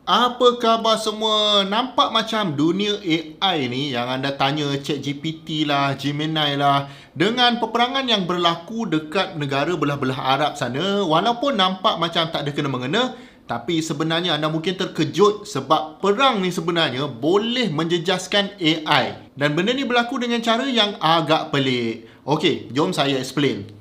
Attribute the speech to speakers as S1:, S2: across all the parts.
S1: Apa khabar semua? Nampak macam dunia AI ni yang anda tanya ChatGPT lah, Gemini lah, dengan peperangan yang berlaku dekat negara belah-belah Arab sana, walaupun nampak macam tak ada kena-mengena, tapi sebenarnya anda mungkin terkejut sebab perang ni sebenarnya boleh menjejaskan AI. Dan benda ni berlaku dengan cara yang agak pelik. Okey, jom saya explain.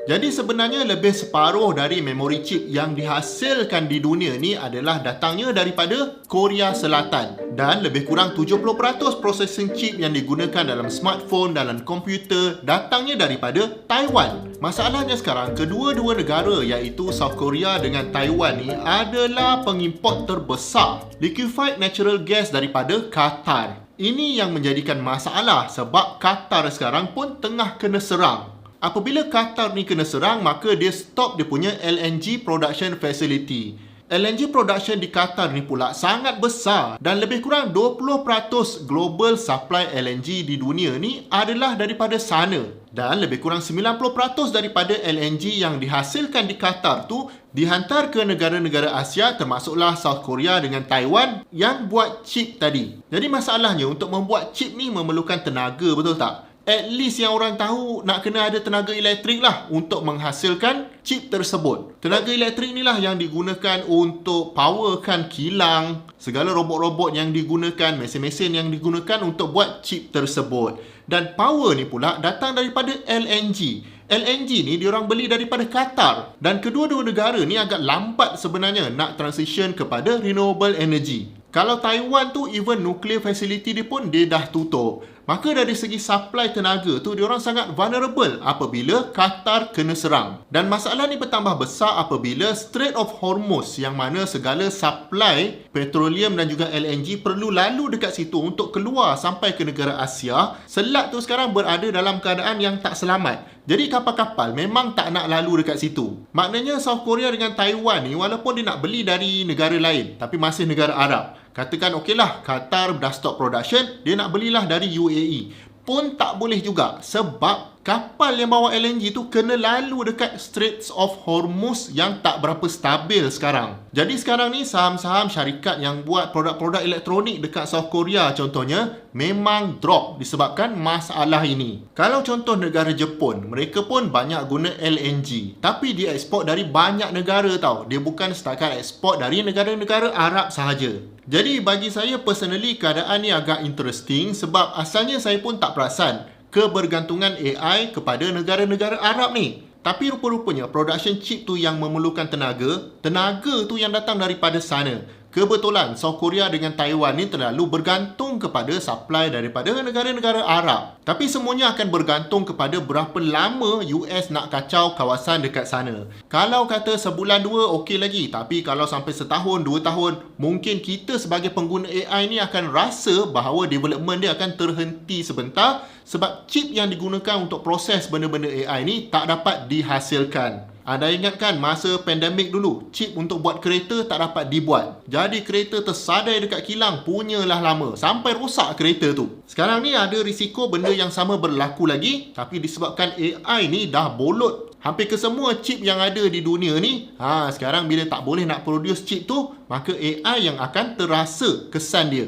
S1: Jadi sebenarnya lebih separuh dari memori chip yang dihasilkan di dunia ni adalah datangnya daripada Korea Selatan. Dan lebih kurang 70% processing chip yang digunakan dalam smartphone, dalam komputer datangnya daripada Taiwan. Masalahnya sekarang, kedua-dua negara iaitu South Korea dengan Taiwan ni adalah pengimport terbesar liquefied natural gas daripada Qatar. Ini yang menjadikan masalah sebab Qatar sekarang pun tengah kena serang. Apabila Qatar ni kena serang, maka dia stop dia punya LNG production facility. LNG production di Qatar ni pula sangat besar dan lebih kurang 20% global supply LNG di dunia ni adalah daripada sana. Dan lebih kurang 90% daripada LNG yang dihasilkan di Qatar tu dihantar ke negara-negara Asia termasuklah South Korea dengan Taiwan yang buat chip tadi. Jadi masalahnya untuk membuat chip ni memerlukan tenaga, betul tak? At least yang orang tahu nak kena ada tenaga elektrik lah untuk menghasilkan chip tersebut. Tenaga elektrik ni lah yang digunakan untuk powerkan kilang, segala robot-robot yang digunakan, mesin-mesin yang digunakan untuk buat chip tersebut. Dan power ni pula datang daripada LNG. LNG ni diorang beli daripada Qatar. Dan kedua-dua negara ni agak lambat sebenarnya nak transition kepada renewable energy. Kalau Taiwan tu even nuclear facility dia pun dia dah tutup. Maka dari segi supply tenaga tu diorang sangat vulnerable apabila Qatar kena serang. Dan masalah ni bertambah besar apabila Strait of Hormuz yang mana segala supply petroleum dan juga LNG perlu lalu dekat situ untuk keluar sampai ke negara Asia. Selat tu sekarang berada dalam keadaan yang tak selamat. Jadi kapal-kapal memang tak nak lalu dekat situ. Maknanya South Korea dengan Taiwan ni walaupun dia nak beli dari negara lain tapi masih negara Arab. Katakan okeylah Qatar dah stop production, dia nak belilah dari UAE. Pun tak boleh juga sebab kapal yang bawa LNG tu kena lalu dekat Straits of Hormuz yang tak berapa stabil sekarang. Jadi sekarang ni saham-saham syarikat yang buat produk-produk elektronik dekat South Korea contohnya memang drop disebabkan masalah ini. Kalau contoh negara Jepun, mereka pun banyak guna LNG. Tapi dia ekspor dari banyak negara tau. Dia bukan setakat ekspor dari negara-negara Arab sahaja. Jadi bagi saya personally keadaan ni agak interesting sebab asalnya saya pun tak perasan kebergantungan AI kepada negara-negara Arab ni. Tapi rupa-rupanya production chip tu yang memerlukan tenaga tu yang datang daripada sana. Kebetulan South Korea dengan Taiwan ni terlalu bergantung kepada supply daripada negara-negara Arab. Tapi semuanya akan bergantung kepada berapa lama US nak kacau kawasan dekat sana. Kalau kata sebulan dua okey lagi, tapi kalau sampai setahun, 2 tahun, mungkin kita sebagai pengguna AI ni akan rasa bahawa development dia akan terhenti sebentar sebab chip yang digunakan untuk proses benda-benda AI ni tak dapat dihasilkan. Anda ingat kan masa pandemik dulu, chip untuk buat kereta tak dapat dibuat. Jadi kereta tersadai dekat kilang punyalah lama sampai rosak kereta tu. Sekarang ni ada risiko benda yang sama berlaku lagi, tapi disebabkan AI ni dah bolot hampir ke semua chip yang ada di dunia ni. Sekarang bila tak boleh nak produce chip tu, maka AI yang akan terasa kesan dia.